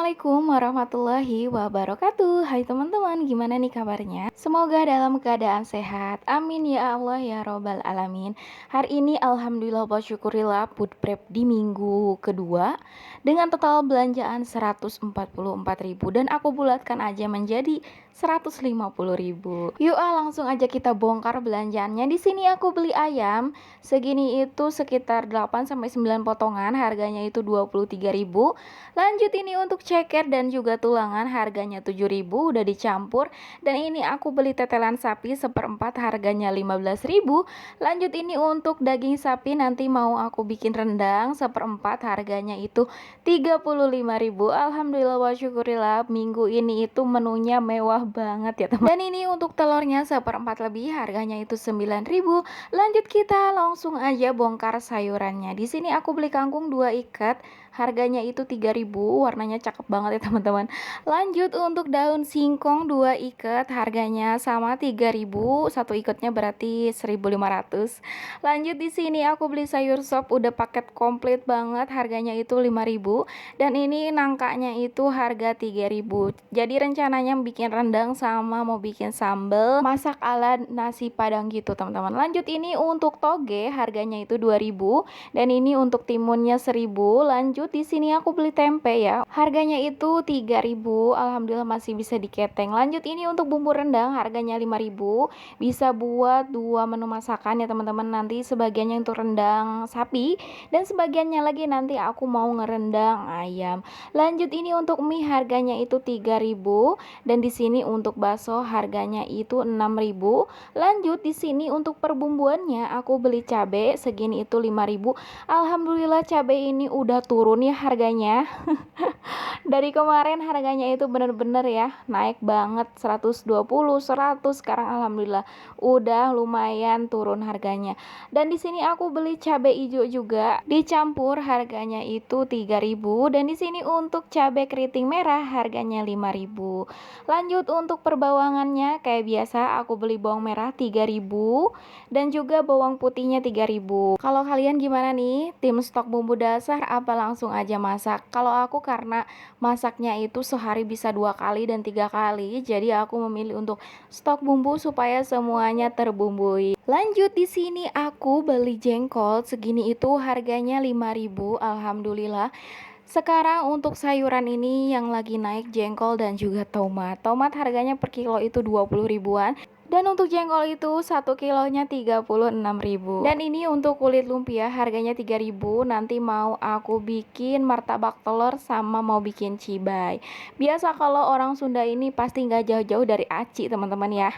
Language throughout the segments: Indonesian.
Assalamualaikum warahmatullahi wabarakatuh. Hai teman-teman, gimana nih kabarnya? Semoga dalam keadaan sehat. Amin ya Allah ya robbal alamin. Hari ini alhamdulillah wa syukurillah food prep di minggu kedua dengan total belanjaan 144.000 dan aku bulatkan aja menjadi 150.000. Yuk langsung aja kita bongkar belanjaannya. Di sini aku beli ayam segini itu sekitar 8 sampai 9 potongan, harganya itu 23.000. Lanjut ini untuk ceker dan juga tulangan, harganya 7.000 udah dicampur. Dan ini aku beli tetelan sapi seperempat, harganya 15.000. Lanjut ini untuk daging sapi, nanti mau aku bikin rendang seperempat, harganya itu 35.000. Alhamdulillah wa syukurillah, minggu ini itu menunya mewah banget ya teman. Dan ini untuk telurnya seperempat lebih, harganya itu 9.000. Lanjut kita langsung aja bongkar sayurannya. Di sini aku beli kangkung 2 ikat, harganya itu 3.000, warnanya cakep banget ya teman-teman. Lanjut untuk daun singkong 2 ikat, harganya sama 3.000, satu ikatnya berarti 1.500. Lanjut di sini aku beli sayur sop udah paket komplit banget, harganya itu 5.000. Dan ini nangkanya itu harga 3.000. Jadi rencananya bikin rendang sama mau bikin sambal masak ala nasi padang gitu teman-teman. Lanjut ini untuk toge, harganya itu 2.000 dan ini untuk timunnya 1.000. Lanjut di sini aku beli tempe ya, harganya itu 3.000. Alhamdulillah masih bisa diketeng. Lanjut ini untuk bumbu rendang, harganya 5.000. Bisa buat 2 menu masakan ya teman-teman. Nanti sebagiannya untuk rendang sapi dan sebagiannya lagi nanti aku mau ngerendang ayam. Lanjut ini untuk mie, harganya itu 3.000 dan di sini untuk bakso harganya itu 6.000. Lanjut di sini untuk perbumbuannya aku beli cabai segini itu 5.000. Alhamdulillah cabai ini udah turun ya harganya. Dari kemarin harganya itu bener-bener ya naik banget, 120, 100, sekarang alhamdulillah udah lumayan turun harganya. Dan di sini aku beli cabai hijau juga dicampur, harganya itu 3.000 dan di sini untuk cabai keriting merah harganya 5.000. Lanjut untuk perbawangannya kayak biasa aku beli bawang merah 3.000 dan juga bawang putihnya 3.000. Kalau kalian gimana nih? Tim stok bumbu dasar apa langsung aja masak? Kalau aku karena masaknya itu sehari bisa 2 kali dan 3 kali, jadi aku memilih untuk stok bumbu supaya semuanya terbumbui. Lanjut di sini aku beli jengkol segini itu harganya 5.000. Alhamdulillah. Sekarang untuk sayuran ini yang lagi naik jengkol dan juga tomat. Tomat harganya per kilo itu 20 ribuan. Dan untuk jengkol itu 1 kilonya 36.000. Dan ini untuk kulit lumpia harganya 3.000. Nanti mau aku bikin martabak telur sama mau bikin cibay. Biasa kalau orang Sunda ini pasti nggak jauh-jauh dari aci teman-teman ya.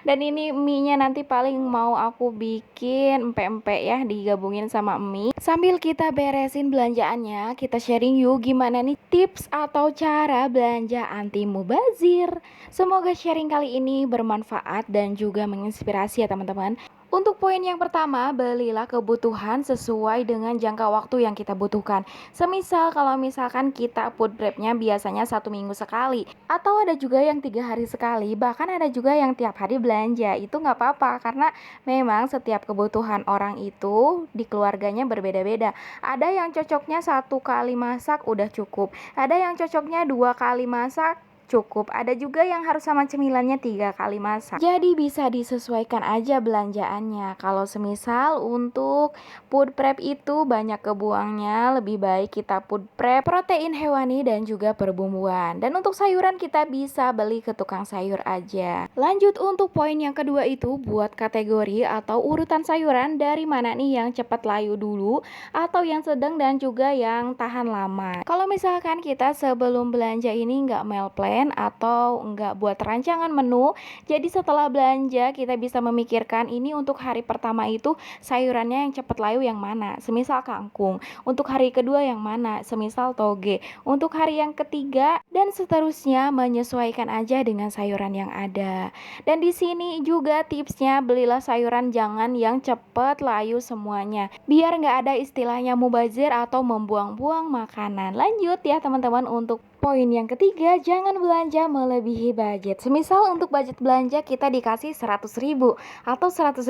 Dan ini mie-nya nanti paling mau aku bikin empek-empek ya, digabungin sama mie. Sambil kita beresin belanjaannya, kita sharing yuk gimana nih tips atau cara belanja anti mubazir. Semoga sharing kali ini bermanfaat dan juga menginspirasi ya teman-teman. Untuk poin yang pertama, belilah kebutuhan sesuai dengan jangka waktu yang kita butuhkan. Semisal kalau misalkan kita food prepnya biasanya 1 minggu sekali, atau ada juga yang 3 hari sekali, bahkan ada juga yang tiap hari belanja. Itu nggak apa-apa karena memang setiap kebutuhan orang itu di keluarganya berbeda-beda. Ada yang cocoknya 1 kali masak udah cukup, ada yang cocoknya 2 kali masak cukup, ada juga yang harus sama cemilannya 3 kali masak. Jadi bisa disesuaikan aja belanjaannya. Kalau semisal untuk food prep itu banyak kebuangnya, lebih baik kita food prep protein hewani dan juga perbumbuan. Dan untuk sayuran kita bisa beli ke tukang sayur aja. Lanjut untuk poin yang kedua itu buat kategori atau urutan sayuran, dari mana nih yang cepat layu dulu atau yang sedang dan juga yang tahan lama. Kalau misalkan kita sebelum belanja ini nggak meal plan atau enggak buat rancangan menu, jadi setelah belanja kita bisa memikirkan ini untuk hari pertama itu sayurannya yang cepat layu yang mana, semisal kangkung. Untuk hari kedua yang mana, semisal toge. Untuk hari yang ketiga dan seterusnya, menyesuaikan aja dengan sayuran yang ada. Dan di sini juga tipsnya, belilah sayuran jangan yang cepat layu semuanya, biar nggak ada istilahnya mubazir atau membuang-buang makanan. Lanjut ya teman-teman untuk Poin yang ketiga, jangan belanja melebihi budget. Semisal untuk budget belanja kita dikasih 100.000 atau 150.000,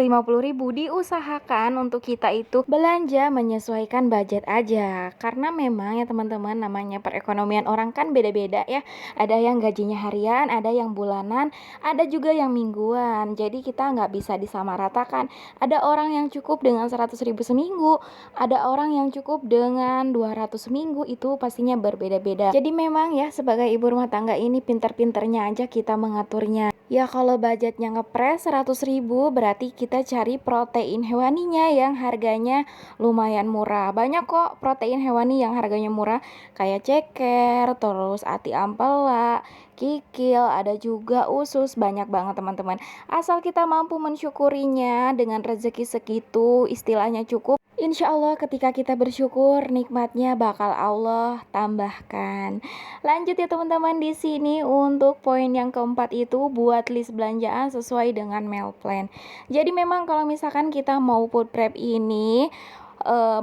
diusahakan untuk kita itu belanja menyesuaikan budget aja. Karena memang ya teman-teman, namanya perekonomian orang kan beda-beda ya. Ada yang gajinya harian, ada yang bulanan, ada juga yang mingguan. Jadi kita nggak bisa disamaratakan. Ada orang yang cukup dengan 100.000 seminggu, ada orang yang cukup dengan 200 seminggu, itu pastinya berbeda-beda. Jadi memang ya sebagai ibu rumah tangga ini pinter-pinternya aja kita mengaturnya. Ya kalau budgetnya ngepres 100.000, berarti kita cari protein hewaninya yang harganya lumayan murah. Banyak kok protein hewani yang harganya murah, kayak ceker, terus ati ampela, kikil, ada juga usus, banyak banget teman-teman. Asal kita mampu mensyukurinya dengan rezeki segitu, istilahnya cukup, insya Allah ketika kita bersyukur, nikmatnya bakal Allah tambahkan. Lanjut ya teman-teman, di sini untuk poin yang keempat itu buat list belanjaan sesuai dengan meal plan. Jadi memang kalau misalkan kita mau food prep ini,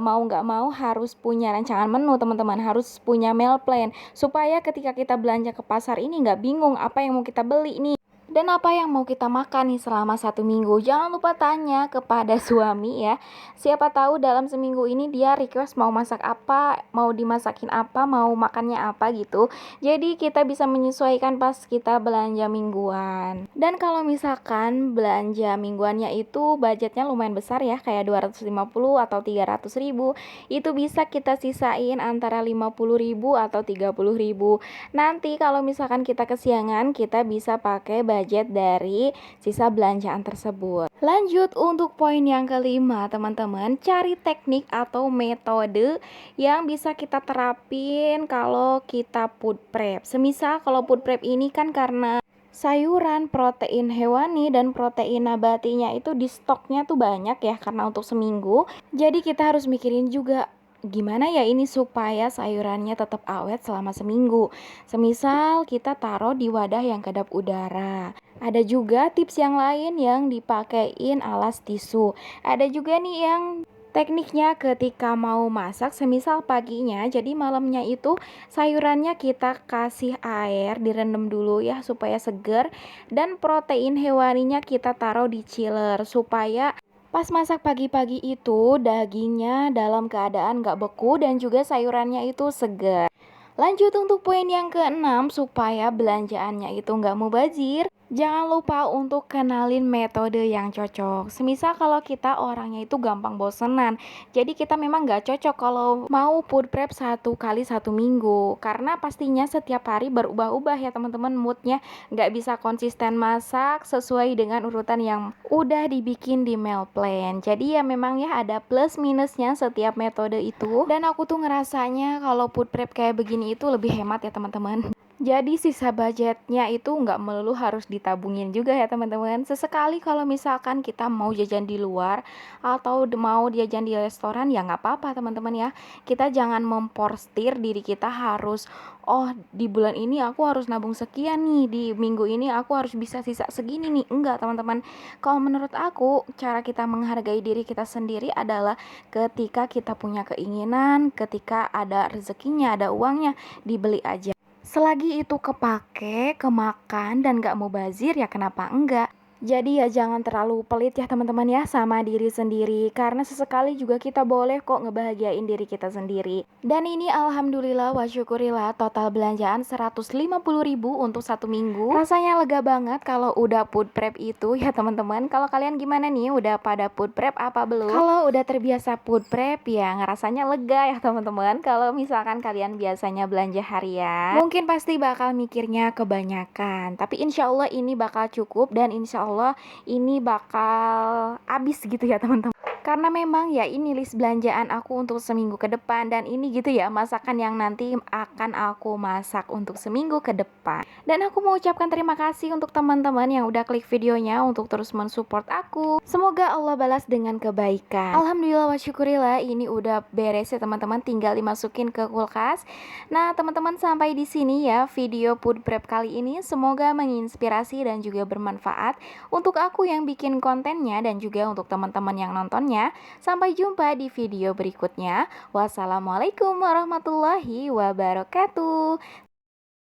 mau nggak mau harus punya rancangan menu teman-teman, harus punya meal plan supaya ketika kita belanja ke pasar ini nggak bingung apa yang mau kita beli nih dan apa yang mau kita makan nih selama 1 minggu. Jangan lupa tanya kepada suami ya, siapa tahu dalam seminggu ini dia request mau masak apa, mau dimasakin apa, mau makannya apa gitu. Jadi kita bisa menyesuaikan pas kita belanja mingguan. Dan kalau misalkan belanja mingguannya itu budgetnya lumayan besar ya, kayak 250 atau 300.000, itu bisa kita sisain antara 50.000 atau 30.000. Nanti kalau misalkan kita kesiangan, kita bisa pakai budget dari sisa belanjaan tersebut. Lanjut untuk poin yang kelima teman-teman, cari teknik atau metode yang bisa kita terapin kalau kita food prep. Semisal kalau food prep ini kan karena sayuran, protein hewani dan protein nabatinya itu di stoknya tuh banyak ya karena untuk seminggu. Jadi kita harus mikirin juga gimana ya ini supaya sayurannya tetap awet selama seminggu. Semisal kita taruh di wadah yang kedap udara. Ada juga tips yang lain yang dipakein alas tisu. Ada juga nih yang tekniknya ketika mau masak, semisal paginya, jadi malamnya itu sayurannya kita kasih air, direndam dulu ya supaya seger, dan protein hewaninya kita taruh di chiller supaya pas masak pagi-pagi itu dagingnya dalam keadaan gak beku dan juga sayurannya itu segar. Lanjut untuk poin yang keenam, supaya belanjaannya itu gak mubazir, jangan lupa untuk kenalin metode yang cocok. Semisal kalau kita orangnya itu gampang bosenan, jadi kita memang gak cocok kalau mau food prep 1 kali 1 minggu, karena pastinya setiap hari berubah-ubah ya teman-teman moodnya, gak bisa konsisten masak sesuai dengan urutan yang udah dibikin di meal plan. Jadi ya memang ya ada plus minusnya setiap metode itu, dan aku tuh ngerasanya kalau food prep kayak begini itu lebih hemat ya teman-teman. Jadi sisa budgetnya itu nggak melulu harus ditabungin juga ya teman-teman. Sesekali kalau misalkan kita mau jajan di luar atau mau jajan di restoran ya nggak apa-apa teman-teman ya. Kita jangan memporstir diri kita harus, oh di bulan ini aku harus nabung sekian nih, di minggu ini aku harus bisa sisa segini nih. Enggak teman-teman. Kalau menurut aku cara kita menghargai diri kita sendiri adalah ketika kita punya keinginan, ketika ada rezekinya, ada uangnya, dibeli aja. Selagi itu kepake, kemakan, dan gak mubazir ya kenapa enggak. Jadi ya jangan terlalu pelit ya teman-teman ya sama diri sendiri, karena sesekali juga kita boleh kok ngebahagiain diri kita sendiri. Dan ini alhamdulillah wa syukurillah total belanjaan 150.000 untuk 1 minggu. Rasanya lega banget kalau udah food prep itu ya teman-teman. Kalau kalian gimana nih, udah pada food prep apa belum? Kalau udah terbiasa food prep ya ngerasanya lega ya teman-teman. Kalau misalkan kalian biasanya belanja harian, mungkin pasti bakal mikirnya kebanyakan, tapi insya Allah ini bakal cukup dan insya Allah ini bakal habis gitu ya teman-teman. Karena memang ya ini list belanjaan aku untuk seminggu ke depan, dan ini gitu ya masakan yang nanti akan aku masak untuk seminggu ke depan. Dan aku mau ucapkan terima kasih untuk teman-teman yang udah klik videonya untuk terus mensupport aku. Semoga Allah balas dengan kebaikan. Alhamdulillah wa syukurillah ini udah beres ya teman-teman, tinggal dimasukin ke kulkas. Nah teman-teman, sampai di sini ya video food prep kali ini. Semoga menginspirasi dan juga bermanfaat untuk aku yang bikin kontennya dan juga untuk teman-teman yang nontonnya. Sampai jumpa di video berikutnya. Wassalamualaikum warahmatullahi wabarakatuh.